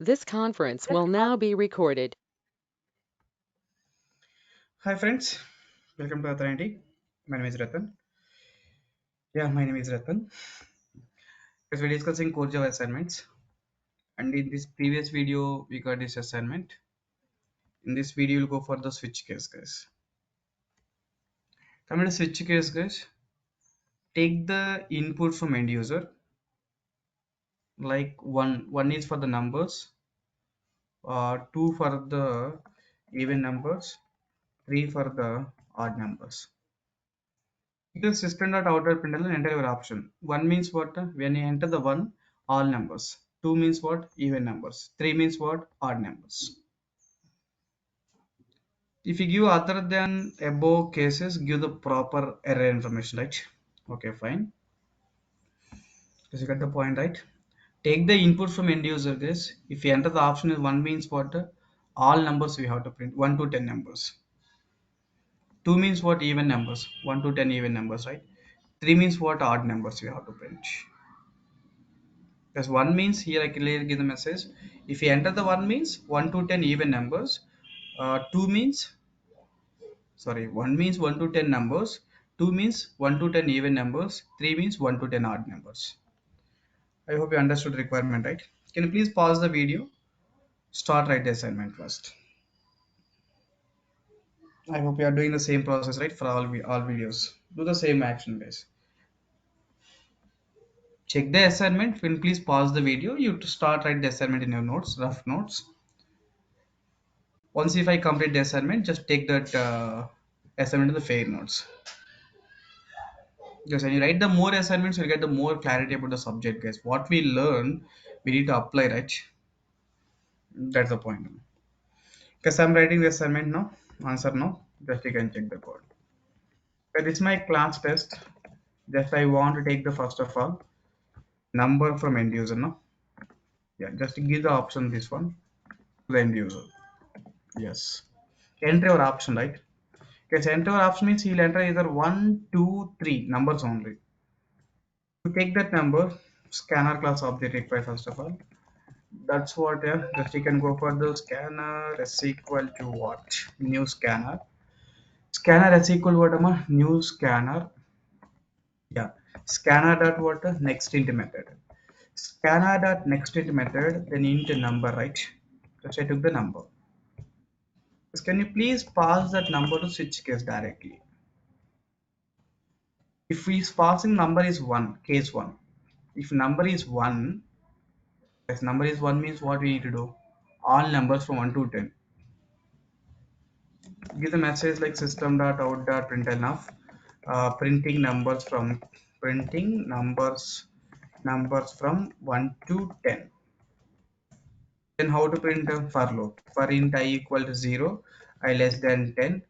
This conference will now be recorded. Hi friends, welcome to Authority. My name is Ratan. My name is Ratan. As we're discussing COREJAVA assignments, and in this previous video we got this assignment. In this video, we'll go for the switch case, guys. Coming to switch case, guys, take the input from end user. Like one is for the numbers, two for the even numbers, three for the odd numbers. It is system.out.println enter your option. One means what? When you enter the one, all numbers. Two means what? Even numbers. Three means what? Odd numbers. If you give other than above cases, give the proper error information, right? Okay, fine. Because you got the point, right? Take the input from end user, guys. If you enter the option is one means what? All numbers we have to print. 1 to 10 numbers. Two means what? Even numbers. 1 to 10 even numbers, right? Three means what? Odd numbers we have to print. Because 1 means here I clearly give the message. If you enter the 1 means 1 to 10 even numbers. 2 means, sorry, 1 means 1 to 10 numbers. 2 means 1 to 10 even numbers. 3 means 1 to 10 odd numbers. I hope you understood the requirement, right? Can you please pause the video? Start write the assignment first. I hope you are doing the same process, right? For all videos. Do the same action, guys. Check the assignment. Can you please pause the video? You to start write the assignment in your notes, rough notes. Once if I complete the assignment, just take that assignment to the fair notes. Because when you write the more assignments, you'll get the more clarity about the subject, guys. What we learn, we need to apply, right? That's the point. Because I'm writing the assignment now, answer now, just you can check the code. But it's my class test. Just I want to take the first of all number from end user, no? Yeah, just give the option this one to the end user. Yes. Enter your option, right? Because enter your option means he'll enter either one, two, three numbers only. To take that number, scanner class object required first of all. That's what, yeah. Just you can go for the scanner s equal to what? New scanner. Scanner s equal what? New scanner. Yeah. Scanner dot what? Next int method. Scanner dot next int method. Then int number, right? Just I took the number. Just can you please pass that number to switch case directly? If we passing number is one, case one. If number is one, as number is 1 means what we need to do? All numbers from 1 to 10. Give the message like system.out.println of printing numbers from 1 to 10. Then how to print a for loop? For int I equal to 0, I less than 10.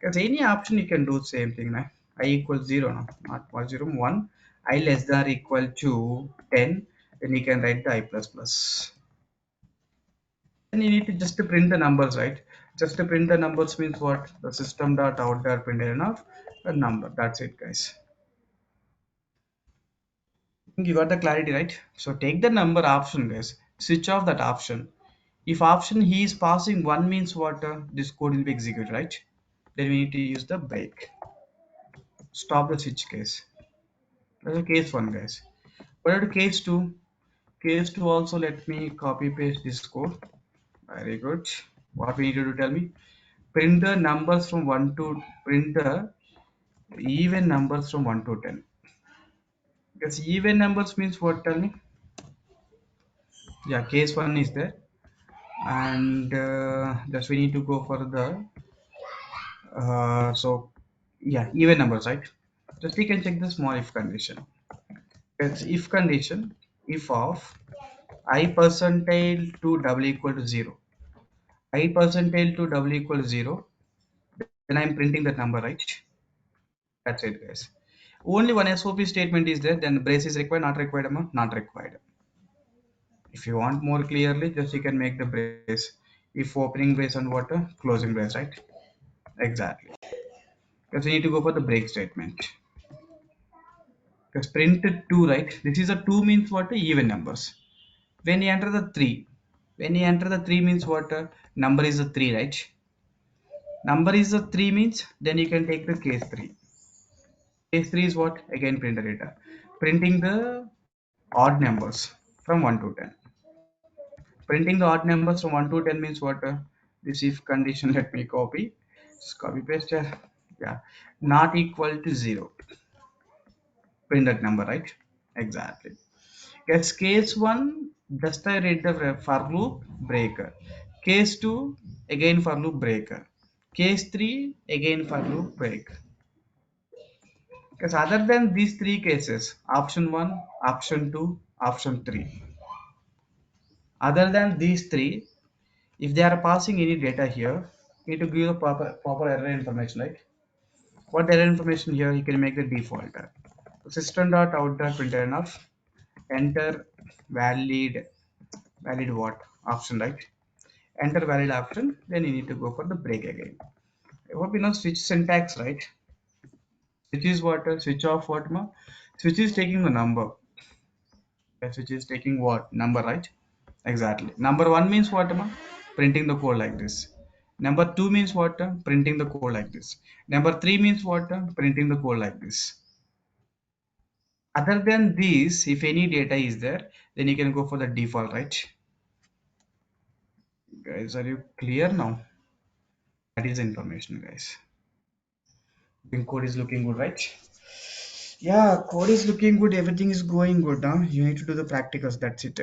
Because any option you can do same thing. Nah? I equals 0, no? Not 1, 0, 1. I less than or equal to 10. Then you can write the I plus plus. And you need to just to print the numbers, right? Just to print the numbers means what? The system dot out there println of a number. That's it, guys. You got the clarity, right? So take the number option, guys. Switch off that option. If option he is passing one means what? This code will be executed, right? Then we need to use the break. Stop the switch case. That's the case one, guys. What about case two? Case two also let me copy paste this code. Very good. What we need to do? Tell me. Print the numbers from 1 to print the even numbers from 1 to 10. Because even numbers means what? Tell me. Yeah, case 1 is there. And just we need to go for the so yeah, even numbers, right? Just we can check the small if condition. It's if condition, if of I percentile to double equal to 0. I percentile to double equal to 0. Then I'm printing that number, right? That's it, guys. Only one SOP statement is there, then brace is required, not required, not required. If you want more clearly, just you can make the brace. If opening brace and what? Closing brace, right? Exactly. Because you need to go for the break statement. Because print 2, right? This is a 2 means what? Even numbers. When you enter the 3, When you enter the 3 means what? Number is the 3, right? Number is the 3 means then you can take the case 3. Case 3 is what? Again print the data. Printing the odd numbers from 1 to 10. Printing the odd numbers from 1 to 10 means what? This if condition, let me copy. Just copy paste here. Yeah. Not equal to 0. Print that number, right? Exactly. Yes, case 1, just I read the for loop breaker. Case 2, again for loop breaker. Case 3, again for loop break. Because other than these three cases, option 1, option 2, option 3. Other than these three, if they are passing any data here, you need to give the proper error information, right? What error information here, you can make the default. System.out.println of enter valid what option, right? Enter valid option, then you need to go for the break again. I hope you know switch syntax, right? Switch is what? Switch off what? Ma? Switch is taking the number. Switch is taking what? Number, right? Exactly. Number one means what? Ma? Printing the code like this. Number two means what? Printing the code like this. Number three means what? Printing the code like this. Other than this, if any data is there, then you can go for the default, right? Guys, are you clear now? That is information, guys. Think code is looking good, right? Yeah, code is looking good. Everything is going good. Huh? You need to do the practicals. That's it.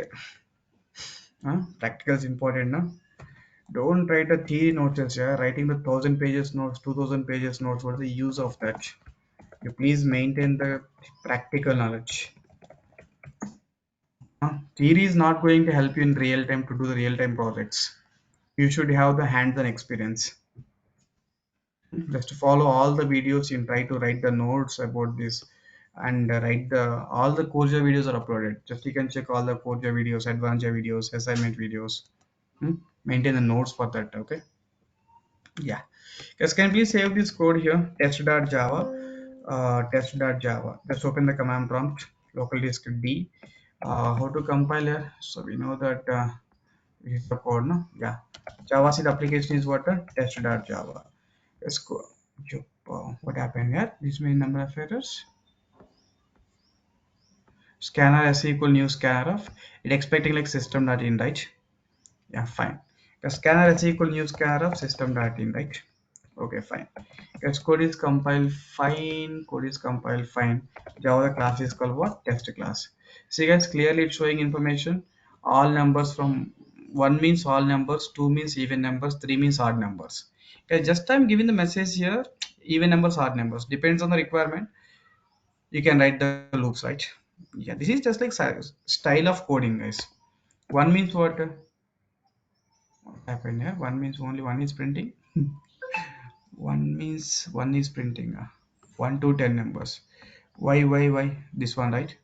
Huh? Practicals important. Huh? Don't write a theory notes. Yeah? Writing the 1,000 pages notes, 2,000 pages notes. What is the use of that? You please maintain the practical knowledge. Theory is not going to help you in real time to do the real time projects. You should have the hands-on experience. Just follow all the videos and try to write the notes about this and write the all the Corja videos are uploaded. Just you can check all the Corja videos, advanced videos, assignment videos. Hmm? Maintain the notes for that. Okay. Yeah. Yes, can you please save this code here? Test.java. Test.java. Just open the command prompt. Local disk D. How to compile here? So we know that this is the code, no? Yeah. Java seed application is what? Test.java. Let's go. Yup, what happened here? This means number of errors. Scanner s equal new scanner of it expecting like system.in, right? Yeah, fine. The scanner s equal new scanner of system.in, right? Okay, fine. Yes, code is compiled fine. Code is compiled fine. Java class is called what? Test class. See guys, clearly it's showing information. All numbers from one means all numbers, two means even numbers, three means odd numbers. Okay, just I'm giving the message here. Even numbers, odd numbers depends on the requirement. You can write the loops, right? Yeah, this is just like style of coding, guys. One means what happened here? One means only one is printing. One means one is printing 1 to 10 numbers. Why this one, right?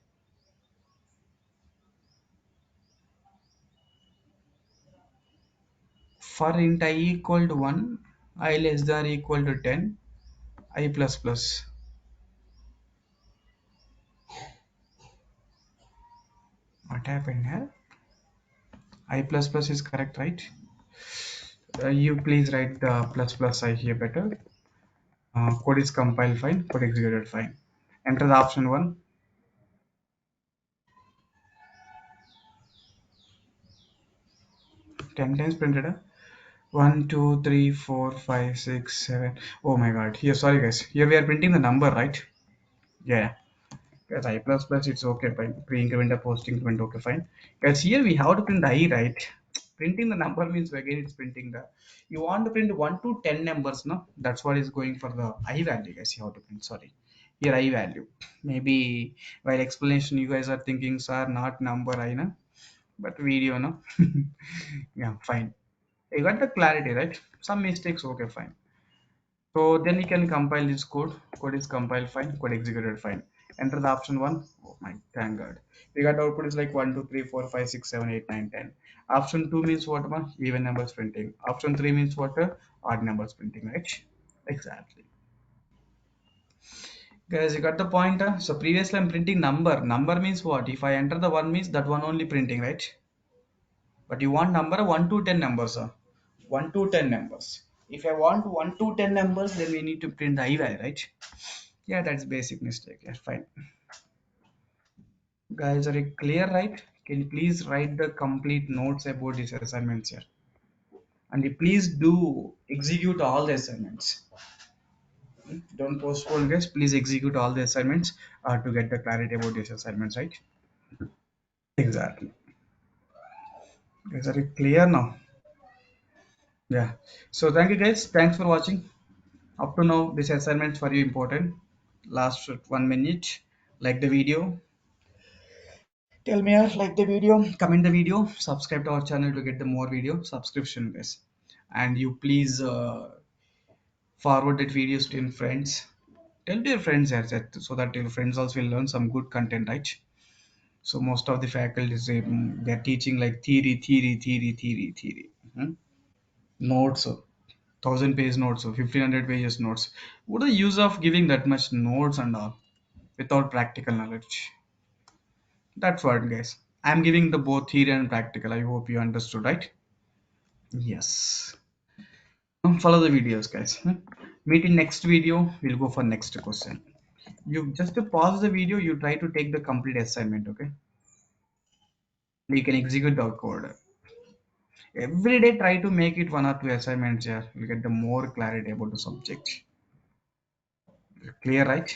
For int I equal to 1, I less than or equal to 10, I plus plus. What happened here? I plus plus is correct, right? You please write the plus plus I here better. Code is compiled fine, code executed fine. Enter the option 1. 10 times printed. 1, 2, 3, 4, 5, 6, 7. Oh my god. Here, sorry guys. Here we are printing the number, right? Yeah. Yes, I plus plus it's okay fine. Pre-increment or post increment, okay fine. Because here we have to print I, right? Printing the number means again it's printing the you want to print 1 to 10 numbers, no? That's what is going for the I value, guys. You have to print, sorry. Here I value. Maybe while explanation you guys are thinking sir not number I know, but video no. Yeah, fine. You got the clarity, right? Some mistakes, okay, fine. So then you can compile this code. Code is compiled fine. Code executed fine. Enter the option 1. Oh my, thank God. We got output is like 1, 2, 3, 4, 5, 6, 7, 8, 9, 10. Option 2 means what? Even numbers printing. Option 3 means what? Odd numbers printing, right? Exactly. Guys, you got the point. So previously I'm printing number. Number means what? If I enter the one means that one only printing, right? But you want number 1 to 10 numbers, sir. 1 to 10 numbers. If I want 1 to 10 numbers, then we need to print the I-value, right? Yeah, that's basic mistake. Yeah, fine. Guys, are you clear, right? Can you please write the complete notes about these assignments here? And you please do execute all the assignments. Don't postpone, guys. Please execute all the assignments to get the clarity about these assignments, right? Exactly. Guys, are you clear now? Yeah. So thank you, guys. Thanks for watching. Up to now, this assignment for you important. Last 1 minute. Like the video. Tell me, like the video, comment the video, subscribe to our channel to get the more video subscription, guys. And you please forward that videos to your friends. Tell to your friends as that so that your friends also will learn some good content, right? So most of the faculties they're teaching like theory. Hmm? Notes, 1,000 page notes or 1,500 pages notes. What the use of giving that much notes and all without practical knowledge? That's what, guys. I'm giving the both theory and practical. I hope you understood, right? Yes. Follow the videos, guys. Meet in next video. We'll go for next question. You just to pause the video. You try to take the complete assignment. Okay. You can execute the code. Every day, try to make it 1 or 2 assignments. Yeah, you get the more clarity about the subject. Clear, right?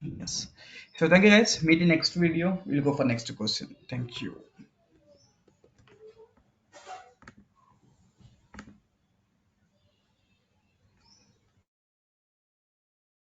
Yes. So thank you, guys. Meet in next video. We'll go for next question. Thank you.